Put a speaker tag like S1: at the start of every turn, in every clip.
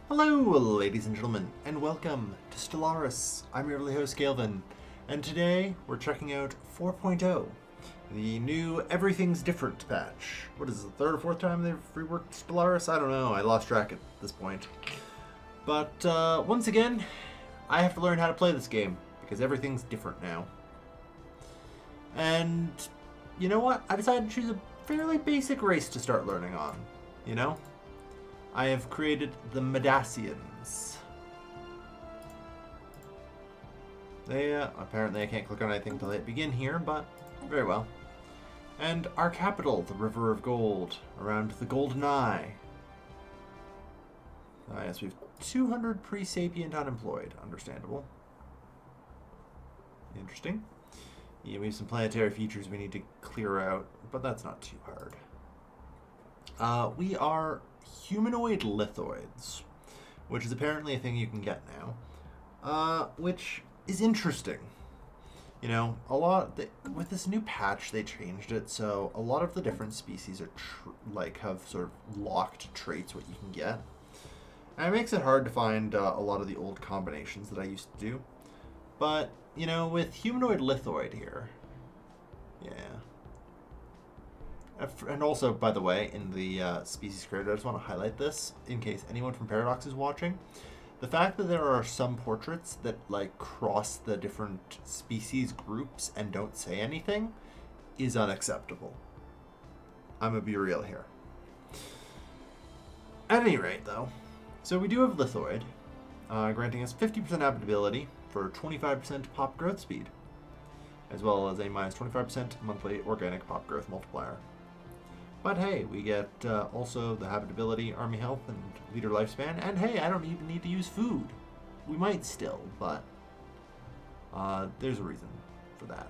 S1: Hello, ladies and gentlemen, and welcome to Stellaris. I'm your host, Galvin, and today we're checking out 4.0, the new Everything's Different patch. What is it, the third or fourth time they've reworked Stellaris? I don't know, I lost track at this point. But once again, I have to learn how to play this game, because everything's different now. And you know what? I decided to choose a fairly basic race to start learning on, you know? I have created the Medacians. They, apparently I can't click on anything until I hit begin here, but very well. And our capital, the River of Goa'uld, around the Golden Eye. Yes, we have 200 pre-sapient unemployed. Understandable. Interesting. Yeah, we have some planetary features we need to clear out, but that's not too hard. We are humanoid lithoids, which is apparently a thing you can get now, which is interesting. You know, with this new patch they changed it, so a lot of the different species are have sort of locked traits what you can get, and it makes it hard to find a lot of the old combinations that I used to do. But you know, with humanoid lithoid here, yeah. And also, by the way, in the species creator, I just want to highlight this in case anyone from Paradox is watching. The fact that there are some portraits that like cross the different species groups and don't say anything is unacceptable. I'm gonna be real here. At any rate, though, so we do have Lithoid, granting us 50% habitability for 25% pop growth speed, as well as a minus 25% monthly organic pop growth multiplier. But hey, we get also the habitability, army health, and leader lifespan. And hey, I don't even need to use food. We might still, but there's a reason for that.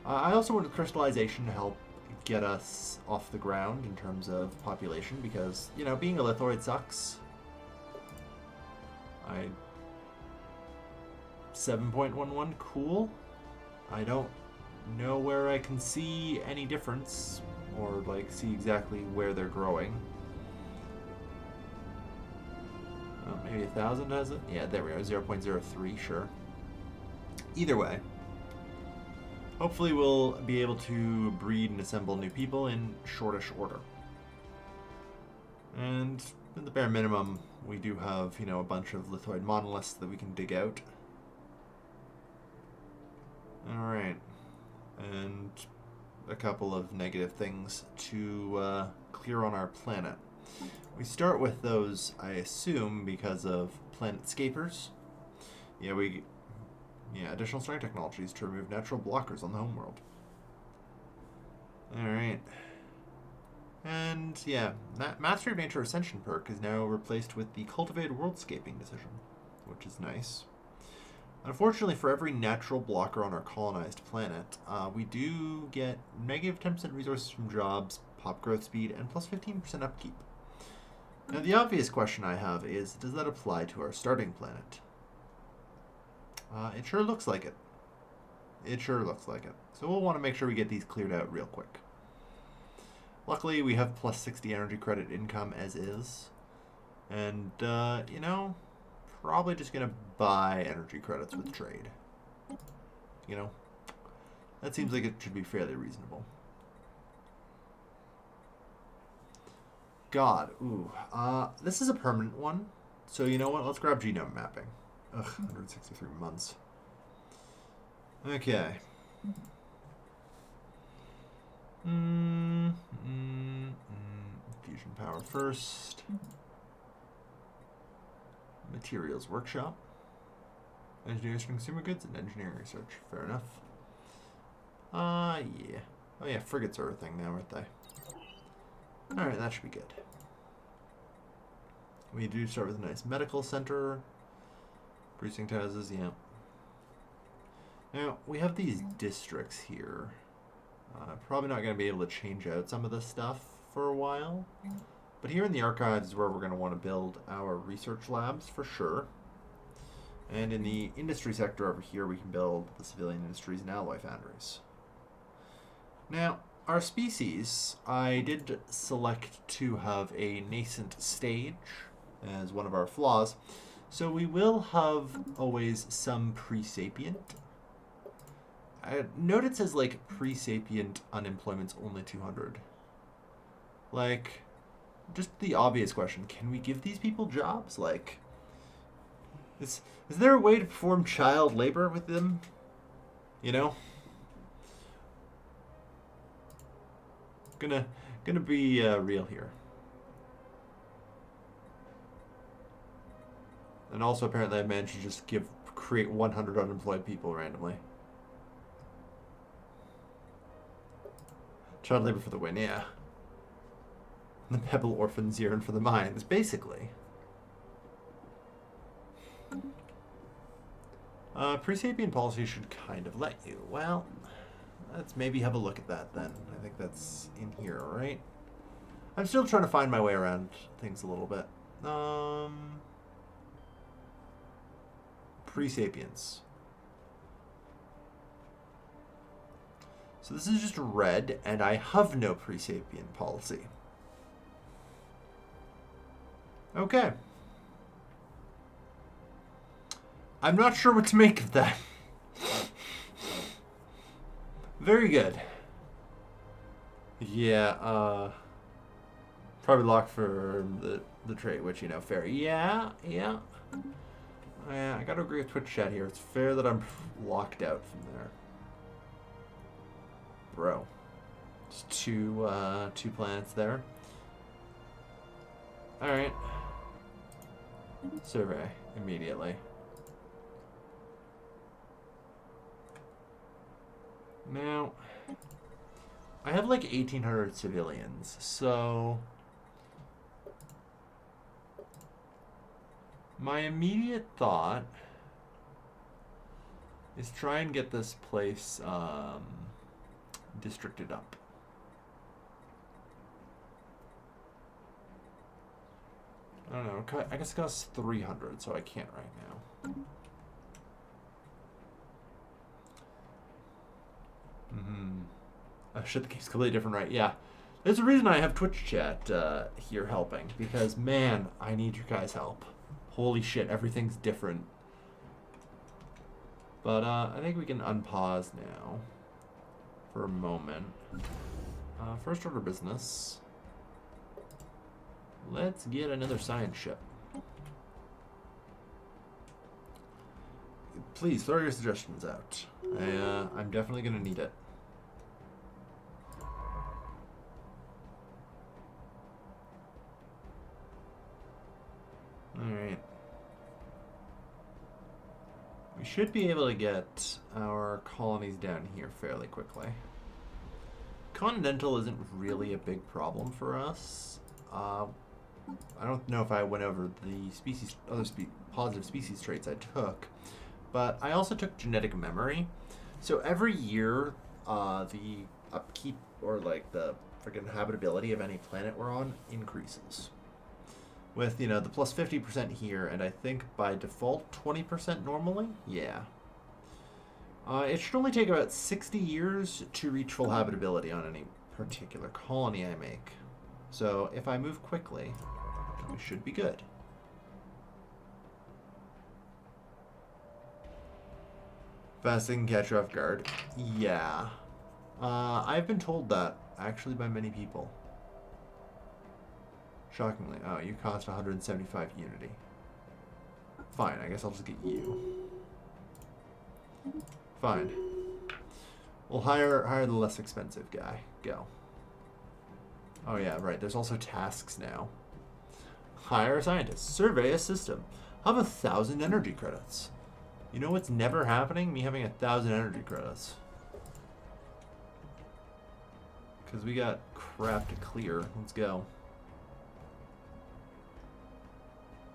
S1: I also wanted crystallization to help get us off the ground in terms of population, because, you know, being a lithoid sucks. 7.11, cool. I don't know where I can see any difference, or like see exactly where they're growing. Oh, maybe 1,000 has it? Yeah, there we are, 0.03, sure. Either way, hopefully we'll be able to breed and assemble new people in shortish order. And at the bare minimum, we do have, you know, a bunch of lithoid monoliths that we can dig out. Alright. And a couple of negative things to clear on our planet. We start with those, I assume, because of planetscapers. Yeah, additional strength technologies to remove natural blockers on the homeworld. Alright. And yeah, that Mastery of Nature Ascension perk is now replaced with the Cultivated Worldscaping decision, which is nice. Unfortunately, for every natural blocker on our colonized planet, we do get negative 10% resources from jobs, pop growth speed, and plus 15% upkeep. Now, the obvious question I have is, does that apply to our starting planet? It sure looks like it. It sure looks like it. So we'll want to make sure we get these cleared out real quick. Luckily, we have plus 60 energy credit income as is. And, you know, probably just going to buy energy credits with trade. You know, that seems like it should be fairly reasonable. God, ooh. This is a permanent one. So you know what? Let's grab genome mapping. Ugh, 163 months. Okay. Fusion power first. Materials workshop. Engineers for consumer goods and engineering research. Fair enough. Yeah. Oh yeah, frigates are a thing now, aren't they? Alright, that should be good. We do start with a nice medical center. Precinct houses, yeah. Now, we have these districts here. Probably not going to be able to change out some of this stuff for a while. But here in the archives is where we're going to want to build our research labs for sure. And in the industry sector over here, we can build the civilian industries and alloy foundries. Now, our species, I did select to have a nascent stage as one of our flaws. So we will have always some pre-sapient. I note it says like pre-sapient unemployment's only 200. Like, just the obvious question: can we give these people jobs? Like, is there a way to perform child labor with them? You know, gonna be real here. And also, apparently, I managed to just create 100 unemployed people randomly. Child labor for the win, yeah. The Pebble orphans yearn for the mines, basically. Pre-sapient policy should kind of let you. Well, let's maybe have a look at that then. I think that's in here, right? I'm still trying to find my way around things a little bit. Pre-sapience. So this is just red, and I have no pre-sapient policy. Okay. I'm not sure what to make of that. Very good. Yeah, probably locked for the trait, which, you know, fair. Yeah. I gotta agree with Twitch chat here. It's fair that I'm locked out from there. Bro. Just two planets there. Alright. Survey immediately. Now, I have like 1,800 civilians, so my immediate thought is try and get this place districted up. I don't know. I guess it costs 300, so I can't right now. Oh shit, the game's completely different, right? Yeah. There's a reason I have Twitch chat here helping, because, man, I need your guys' help. Holy shit, everything's different. But I think we can unpause now for a moment. First order business. Let's get another science ship. Please throw your suggestions out. I'm definitely gonna need it. Alright. We should be able to get our colonies down here fairly quickly. Continental isn't really a big problem for us. I don't know if I went over the other positive species traits I took, but I also took genetic memory. So every year, the upkeep or like the freaking habitability of any planet we're on increases. With, you know, the plus 50% here, and I think by default 20% normally? Yeah. It should only take about 60 years to reach full habitability on any particular colony I make. So if I move quickly, we should be good. Fasting catch you off guard. Yeah. I've been told that, actually, by many people. Shockingly. Oh, you cost 175 unity. Fine, I guess I'll just get you. Fine. We'll hire the less expensive guy. Go. Oh yeah, right. There's also tasks now. Hire a scientist. Survey a system. Have 1,000 energy credits. You know what's never happening? Me having 1,000 energy credits. Because we got crap to clear. Let's go.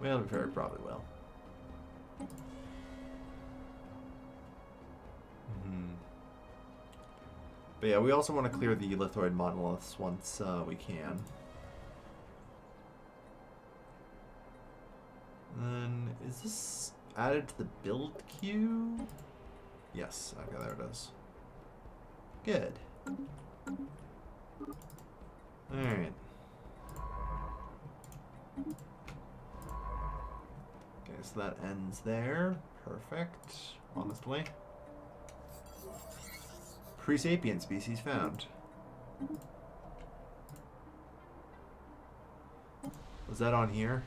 S1: Well, we very probably will. But yeah, we also want to clear the lithoid monoliths once we can. Then, is this added to the build queue? Yes, okay, there it is. Good. Alright. So that ends there. Perfect. Honestly. Pre-sapient species found. Was that on here?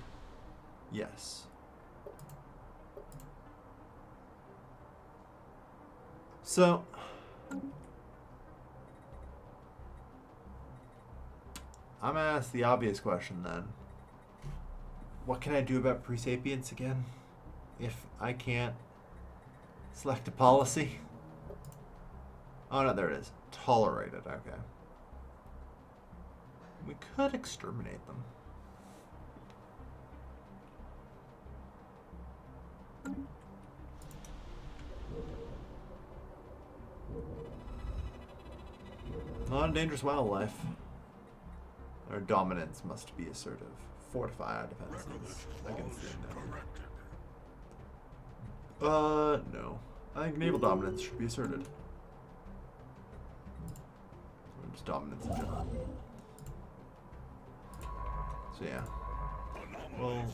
S1: Yes. So, I'm gonna ask the obvious question then. What can I do about pre-sapients again? If I can't select a policy? Oh no, there it is. Tolerate it, okay. We could exterminate them. Non-dangerous wildlife. Our dominance must be assertive. Fortify our defenses against the unknown. No. I think naval dominance should be asserted. Or just dominance in general. So yeah. Well.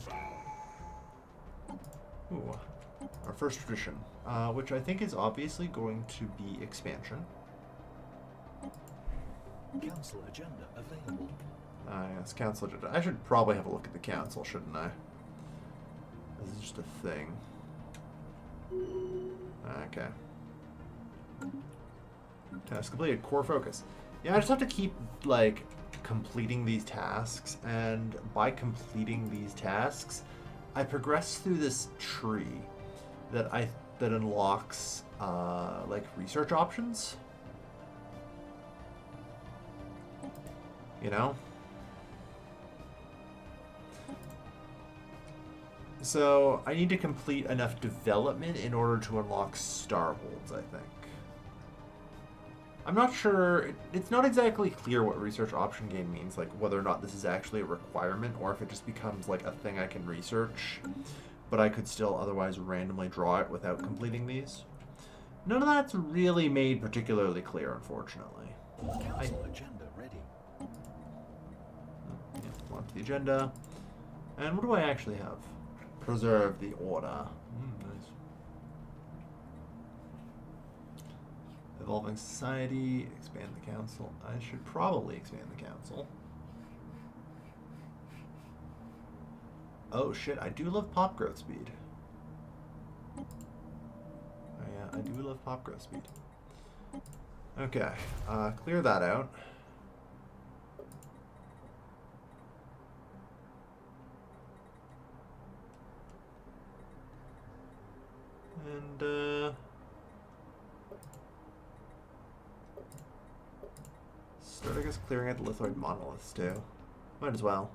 S1: Ooh. Our first tradition, which I think is obviously going to be expansion.
S2: Council agenda available.
S1: Yes, council agenda. I should probably have a look at the council, shouldn't I? This is just a thing. Okay. Task completed. Core focus. Yeah, I just have to keep, like, completing these tasks, and by completing these tasks, I progress through this tree that unlocks, like, research options. You know? So, I need to complete enough development in order to unlock starholds, I think. I'm not sure, it's not exactly clear what research option gain means, like whether or not this is actually a requirement or if it just becomes like a thing I can research, but I could still otherwise randomly draw it without completing these. None of that's really made particularly clear, unfortunately.
S2: Council agenda ready.
S1: Yeah, on to the agenda. And what do I actually have? Preserve the order. Nice. Evolving society, expand the council. I should probably expand the council. Oh shit, I do love pop growth speed. Oh yeah, I do love pop growth speed. Okay, clear that out. And, start, I guess, clearing out the lithoid monoliths, too. Might as well.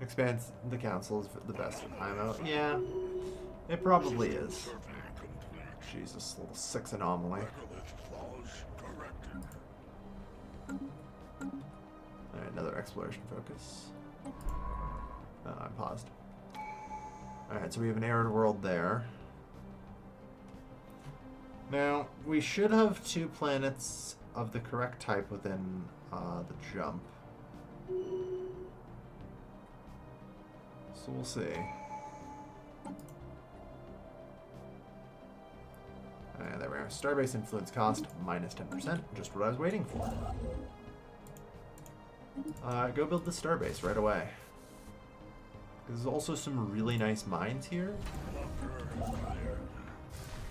S1: Expands the council is the best time out. Yeah, it probably is. Jesus, little 6 anomaly. Alright, another exploration focus. I paused. Alright, so we have an arid world there. Now, we should have 2 planets of the correct type within the jump. So we'll see. There we are. Starbase influence cost minus 10%. Just what I was waiting for. Go build the starbase right away. There's also some really nice mines here.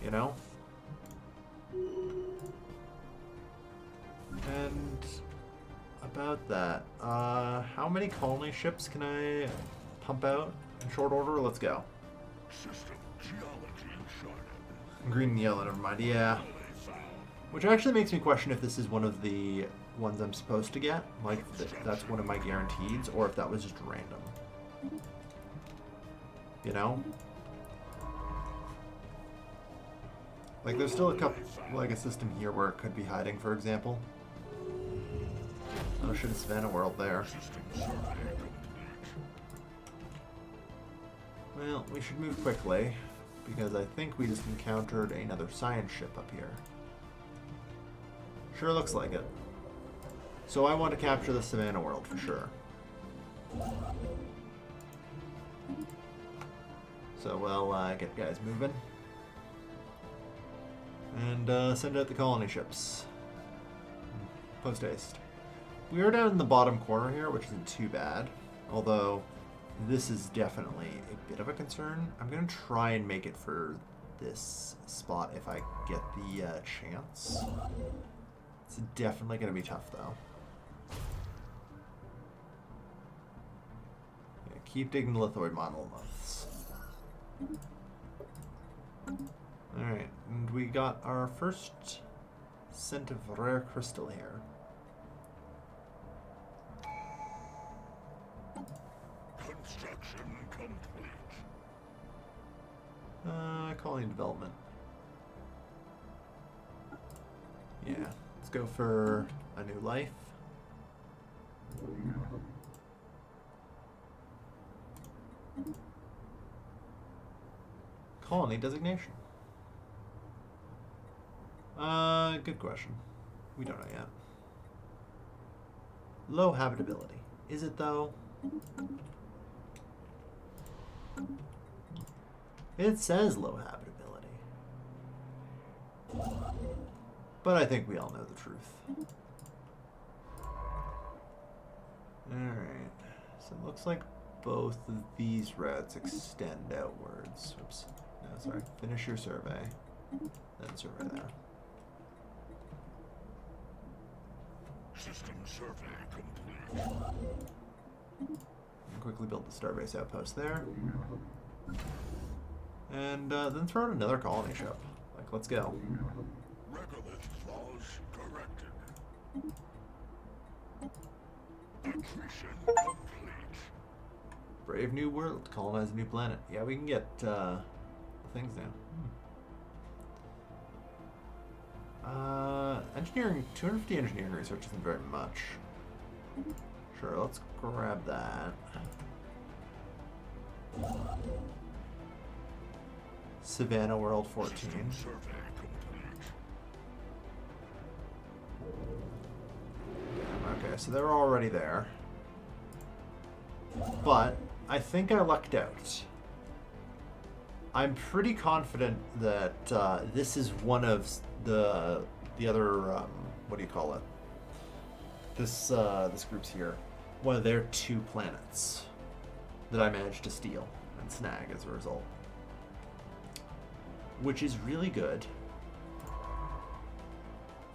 S1: You know? And about that, how many colony ships can I pump out in short order? Let's go.
S3: System geology charted.
S1: Green and yellow, never mind. Yeah. Which actually makes me question if this is one of the ones I'm supposed to get. Like, that's one of my guarantees, or if that was just random. You know? Like, there's still a couple, like a system here where it could be hiding, for example. Oh shit, Savannah World there. Well, we should move quickly, because I think we just encountered another science ship up here. Sure looks like it. So I want to capture the Savannah world for sure. So we'll get guys moving. And send out the colony ships. Post haste. We are down in the bottom corner here, which isn't too bad. Although, this is definitely a bit of a concern. I'm going to try and make it for this spot if I get the chance. It's definitely going to be tough, though. Yeah, keep digging the lithoid monoliths. Alright, and we got our first scent of rare crystal here.
S3: Construction complete.
S1: Colony development. Yeah, let's go for a new life. Colony designation. Good question. We don't know yet. Low habitability. Is it though? It says low habitability. But I think we all know the truth. Alright. So it looks like both of these routes extend outwards. Oops. No, sorry. Finish your survey. Then survey there.
S3: System survey complete.
S1: And quickly build the starbase outpost there. And then throw out another colony ship. Like, let's go.
S3: Regolith flaws corrected. Accretion complete.
S1: Brave new world. Colonize a new planet. Yeah, we can get things now. Engineering, 250 engineering research isn't very much. Sure, let's grab that. Savannah World 14.
S3: System survey complete.
S1: Okay, so they're already there. But I think I lucked out. I'm pretty confident that this is one of the other what do you call it? This group's here. One of their 2 planets that I managed to steal and snag as a result, which is really good.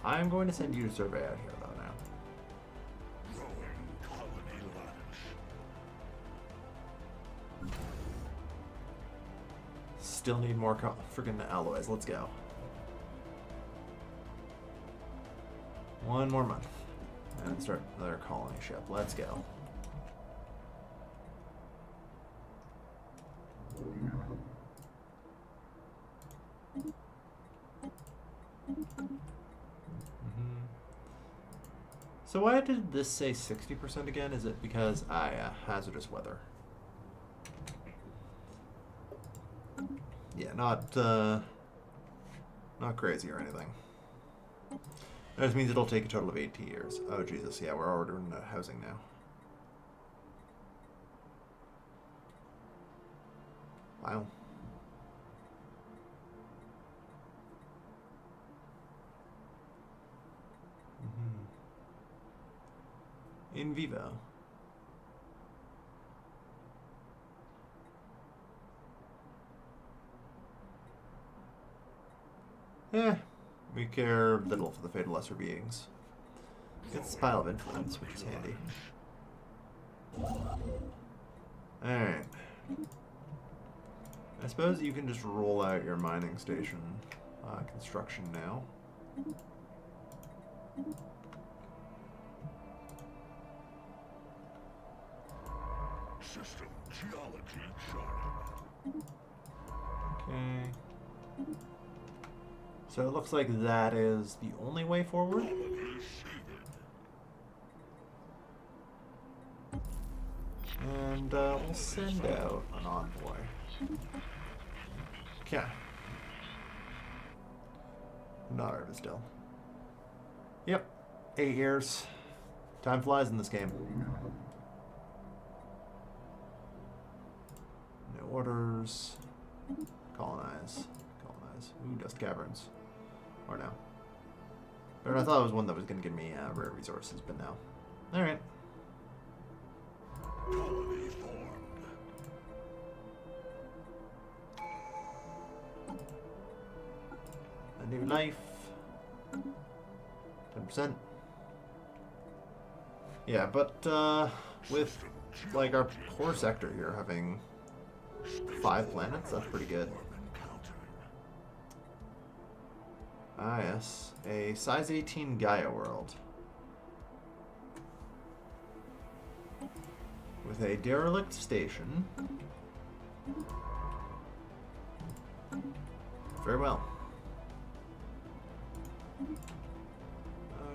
S1: I'm going to send you to survey out here though now.
S3: Growing colony lattice.
S1: Still need more friggin' alloys. Let's go. 1 more month. And start another colony ship. Let's go. So why did this say 60% again? Is it because hazardous weather? Yeah, not crazy or anything. That just means it'll take a total of 18 years. Oh Jesus, yeah, we're already in housing now. Wow. In vivo. We care little for the fate of lesser beings. Get the pile of influence, which is handy. Alright. I suppose you can just roll out your mining station construction now.
S3: System geology charted.
S1: Okay. So it looks like that is the only way forward.
S3: Colony seeded.
S1: And we'll send out an envoy. Okay. Not over still. Yep. 8 years. Time flies in this game. No orders. Colonize. Colonize. Ooh, dust caverns. Or no. Or I thought it was one that was going to give me rare resources, but no. Alright.
S3: Colony formed.
S1: A new knife. 10%. Yeah, but with like our core sector here having 5 planets, that's pretty good. Ah yes, a size 18 Gaia world. With a derelict station. Very well.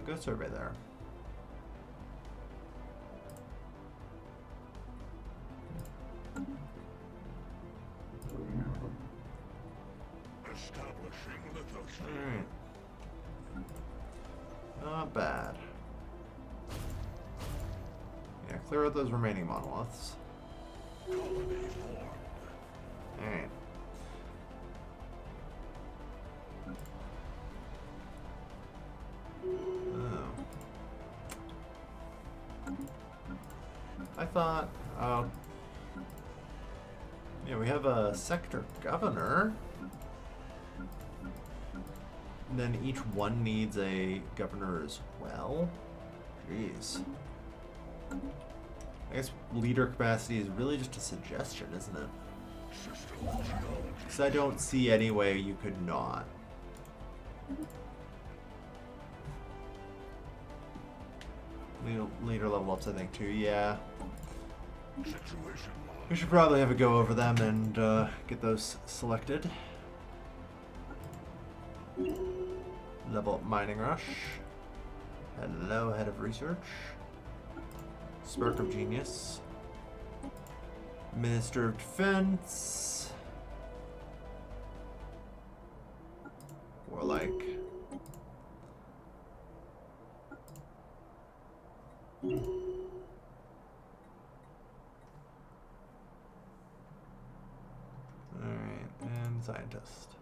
S1: Go survey there.
S3: Establishing lithosphere.
S1: Alright. Not bad. Yeah, clear out those remaining monoliths.
S3: Colony formed.
S1: Alright. Oh. I thought, yeah, we have a sector governor. And then each one needs a governor as well. Jeez. I guess leader capacity is really just a suggestion, isn't it?
S3: System geology.
S1: Because I don't see any way you could not. Leader level ups, I think, too. Yeah.
S3: Situation log.
S1: We should probably have a go over them and get those selected. Level up mining rush. Hello, head of research. Spark of genius. Minister of defense. Warlike. Alright, and scientist.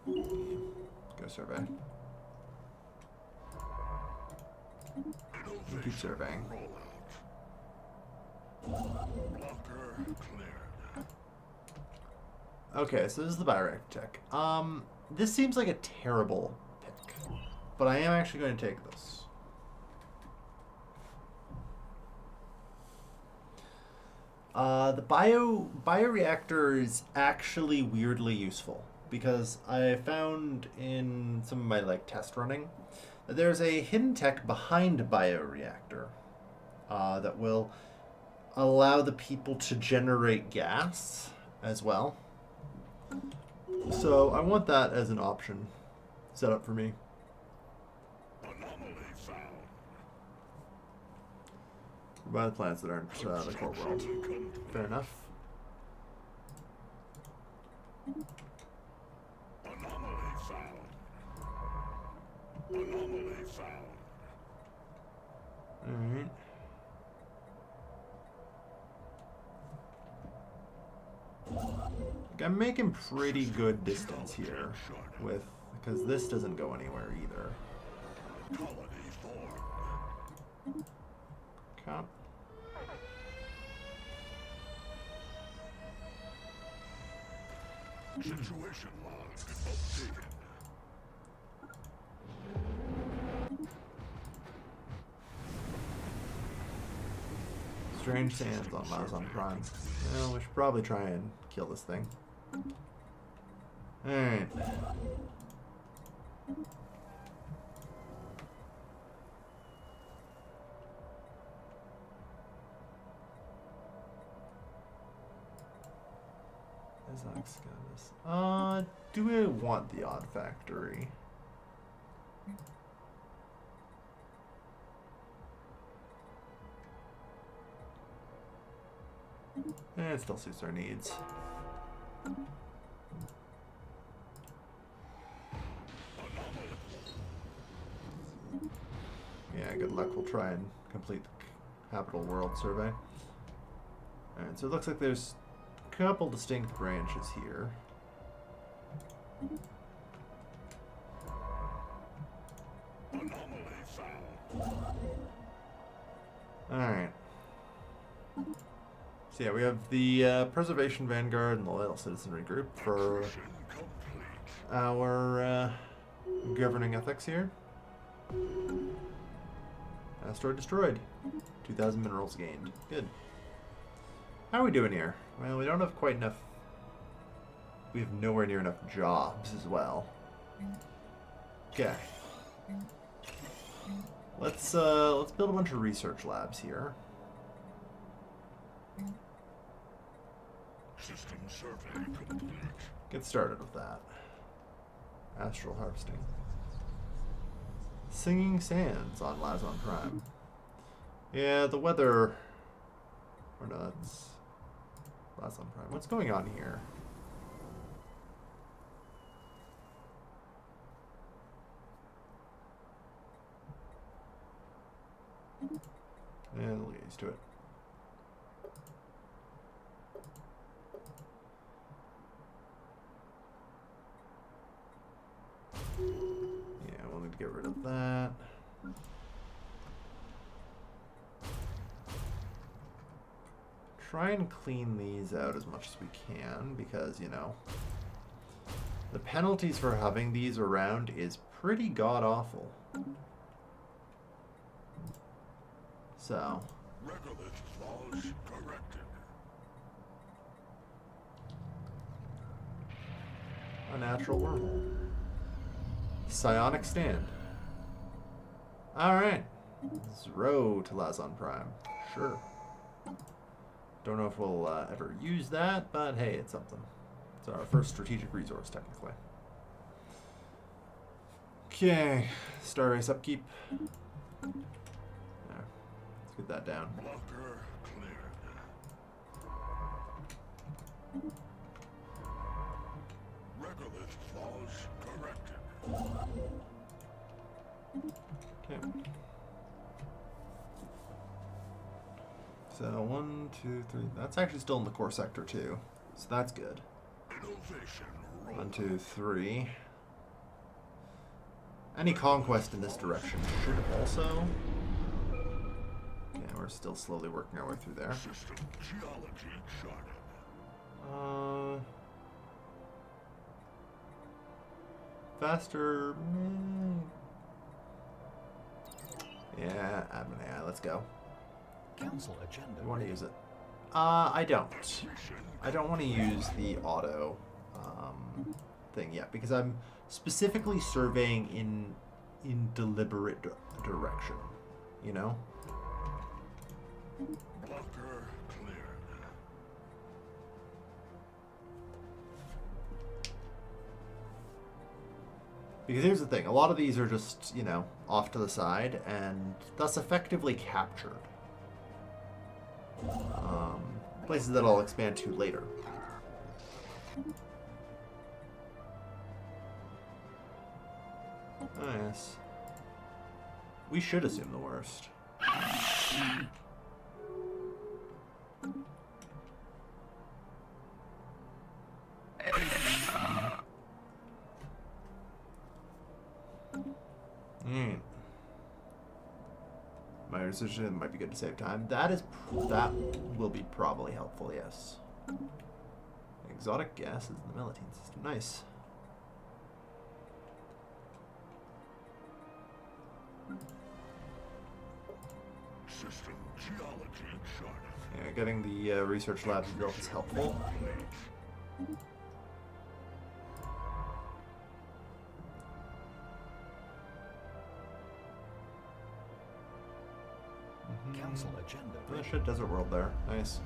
S1: Go survey. We'll keep surveying.
S3: Blocker cleared.
S1: Okay, so this is the bioreactor tech. This seems like a terrible pick, but I am actually going to take this. The bioreactor is actually weirdly useful because I found in some of my test running that there's a hidden tech behind bioreactor that will allow the people to generate gas as well. So I want that as an option set up for me.
S3: Anomaly found.
S1: By the planets that aren't the core world. Fair enough.
S3: Anomaly found. Anomaly found.
S1: Alright. I'm making pretty good distance here with, because this doesn't go anywhere either.
S3: Colony formed.
S1: Okay.
S3: Situation log updated.
S1: Strange sands on Mazon Prime. Well, we should probably try and kill this thing. Alright. Do we want the odd factory? It still suits our needs.
S3: Anomaly
S1: Yeah, good luck. We'll try and complete the Capital World survey. Alright, so it looks like there's a couple distinct branches here.
S3: Anomaly found.
S1: Alright. So yeah, we have the Preservation Vanguard and the Loyal Citizenry Group for
S3: Mission complete.
S1: our governing ethics here. Asteroid destroyed. 2,000 minerals gained. Good. How are we doing here? Well, we don't have quite enough. We have nowhere near enough jobs as well. Okay. Let's build a bunch of research labs here.
S3: System survey complete.
S1: Get started with that. Astral harvesting. Singing Sands on Lazon Prime. Yeah, the weather. Or no, that's Lazon Prime. What's going on here? Yeah, we'll get used to it. Yeah, we'll need to get rid of that. Try and clean these out as much as we can because, you know, the penalties for having these around is pretty god-awful. So,
S3: Regolith flaws corrected.
S1: a natural wormhole. Psionic stand. Alright. Zero to Lazon Prime. Sure. Don't know if we'll ever use that, but hey, it's something. It's our first strategic resource, technically. Okay. Star Race upkeep. There. Let's get that down.
S3: Blocker cleared. Regolith flaws corrected.
S1: Okay. So 1, 2, 3. That's actually still in the core sector too. So that's good.
S3: Innovation roll.
S1: 1, 2, 3. Any conquest in this direction should also. Yeah, we're still slowly working our way through there.
S3: System geology charted.
S1: Faster. Yeah, admin AI. Let's go.
S2: Council agenda.
S1: We want to use it. I don't. I don't want to use the auto thing yet because I'm specifically surveying in deliberate direction. You know.
S3: Blocker cleared.
S1: Because here's the thing, a lot of these are just, you know, off to the side and thus effectively captured. Places that I'll expand to later. Nice. We should assume the worst. My decision might be good to save time. That will be probably helpful, yes. Exotic gases in the Melitine system. Nice.
S3: System geology charted.
S1: Yeah, getting the research labs built is helpful.
S2: Council agenda.
S1: Oh shit, Desert World there. Nice.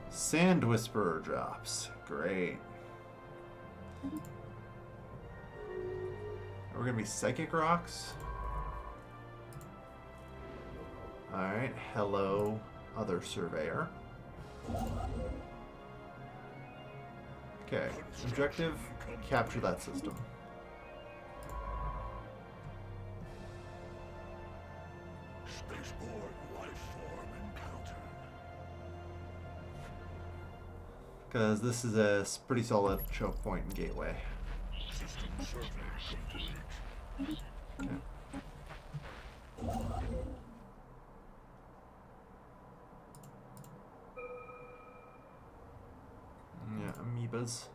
S1: Sand Whisperer drops. Great. Are we gonna be Psychic Rocks? Alright, hello, other surveyor. Okay, objective, capture that system.
S3: Spaceborne life form encountered.
S1: Because this is a pretty solid choke point and gateway.
S3: System survey complete.
S1: Okay. Yeah, amoebas.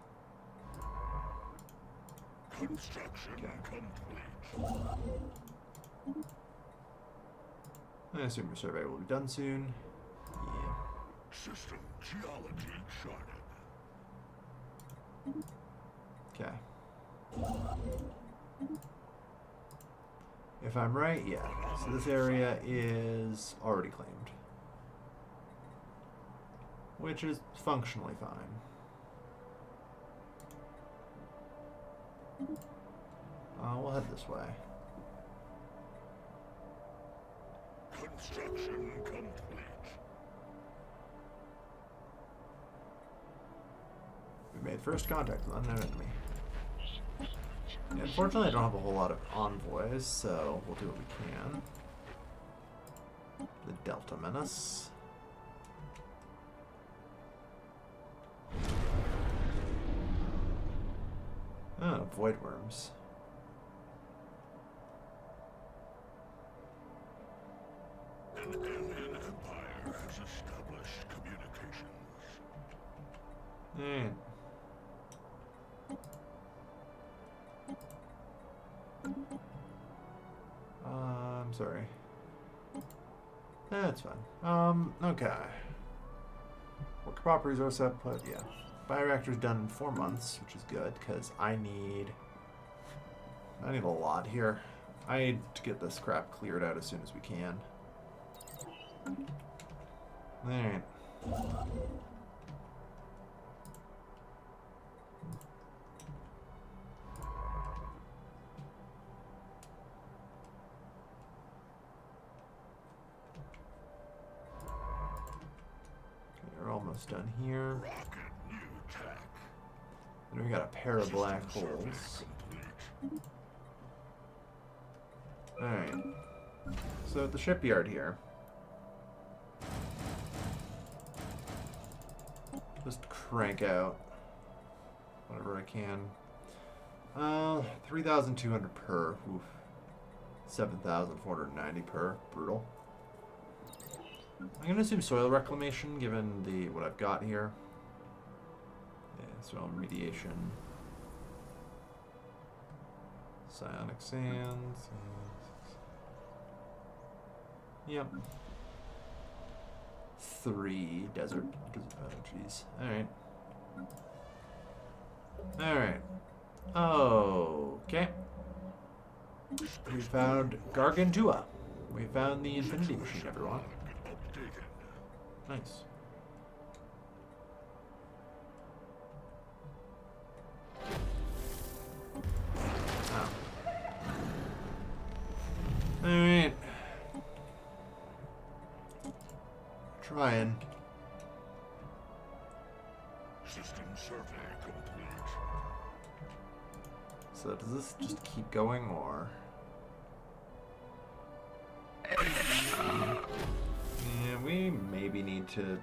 S3: Construction
S1: Okay.
S3: complete.
S1: I assume your survey will be done soon. Yeah.
S3: System geology charted.
S1: Okay. If I'm right, yeah. So this area is already claimed. Which is functionally fine. We'll head this way.
S3: Construction complete.
S1: We made first contact with unknown enemy. Yeah, unfortunately, I don't have a whole lot of envoys, so we'll do what we can. The Delta Menace. Oh, void worms.
S3: An alien empire has established communications.
S1: Alright. I'm sorry. That's fine. Okay. Work pop resource output, yeah. Bioreactor's done in 4 months, which is good, because I need a lot here. I need to get this crap cleared out as soon as we can. Alright. We're almost done here.
S3: Rocket new tech.
S1: And we got a pair of black
S3: System survey
S1: holes.
S3: complete.
S1: Alright. So at the shipyard here. Just crank out whatever I can. 3,200 per. Oof. 7,490 per. Brutal. I'm gonna assume soil reclamation, given the what I've got here. Yeah, soil remediation. Psionic sands. Yep. 3 desert. Oh, jeez. Alright. Alright. Okay. We found Gargantua. We found the Infinity Machine, everyone.
S3: Updated.
S1: Nice. Oh. Alright. Trying.
S3: System survey complete.
S1: So does this just keep going, or? Yeah, we maybe need to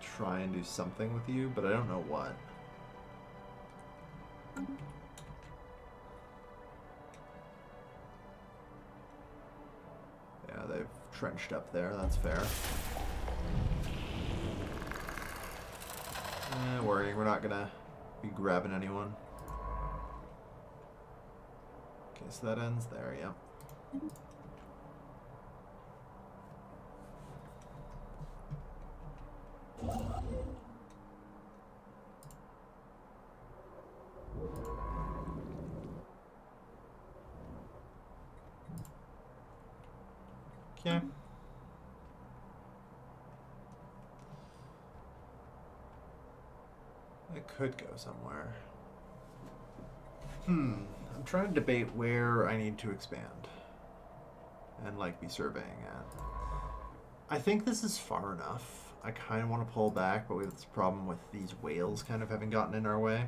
S1: try and do something with you, but I don't know what. Yeah, they've trenched up there, that's fair. Worrying we're not gonna be grabbing anyone. Okay, so that ends there, yeah. Okay. It could go somewhere. I'm trying to debate where I need to expand and like be surveying at. I think this is far enough. I kind of want to pull back, but we have this problem with these whales kind of having gotten in our way.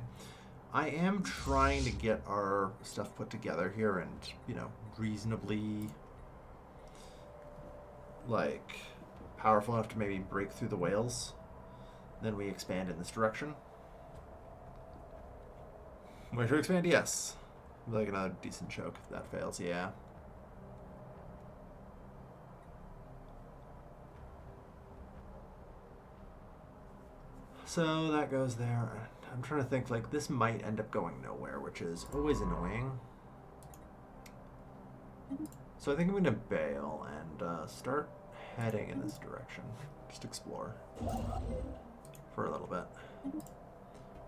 S1: I am trying to get our stuff put together here and, you know, reasonably like, powerful enough to maybe break through the whales, then we expand in this direction. Where to expand? Yes. Like another decent choke if that fails, yeah. So that goes there. I'm trying to think, like, this might end up going nowhere, which is always annoying. So I think I'm going to bail and start heading in this direction. Just explore for a little bit.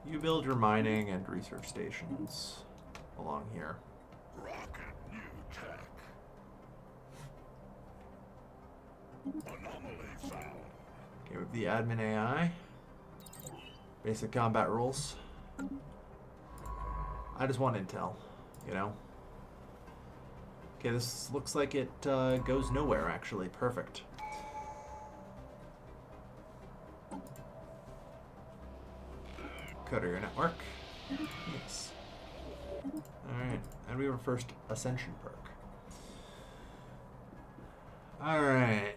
S1: You build your mining and research stations along here.
S3: Rocket new tech. Anomaly found.
S1: Okay, we have the admin AI. Basic combat rules. I just want intel, you know? Okay, this looks like it goes nowhere, actually. Perfect. Courier network. Yes. Alright, and we have our first Ascension perk. Alright.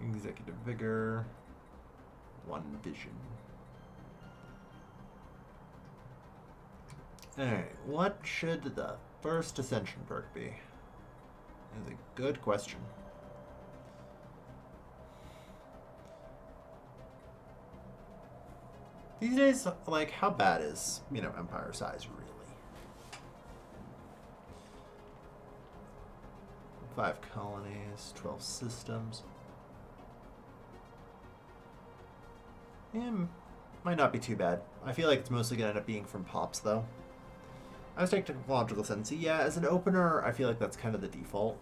S1: Executive Vigor. One Vision. Alright, what should the first Ascension perk be? Is a good question. These days, like, how bad is, you know, Empire size really? 5 colonies, 12 systems. Yeah, might not be too bad. I feel like it's mostly going to end up being from pops, though. I was taking technological ascendancy. Yeah, as an opener, I feel like that's kind of the default.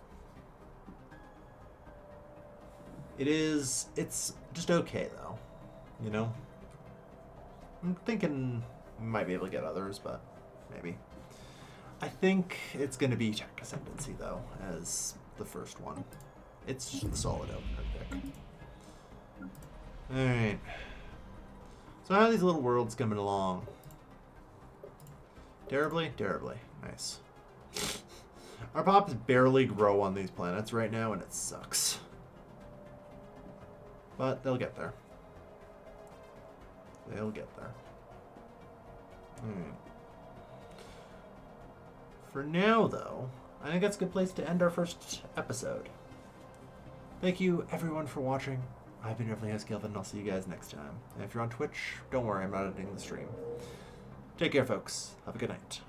S1: It's just okay, though. You know? I'm thinking we might be able to get others, but maybe. I think it's going to be tech ascendancy, though, as the first one. It's just the solid opener pick. Alright. So how are these little worlds coming along? Terribly? Terribly. Nice. Our pops barely grow on these planets right now, and it sucks. But they'll get there. They'll get there. For now, though, I think that's a good place to end our first episode. Thank you, everyone, for watching. I've been Everly Kelvin, and I'll see you guys next time. And if you're on Twitch, don't worry, I'm not editing the stream. Take care, folks. Have a good night.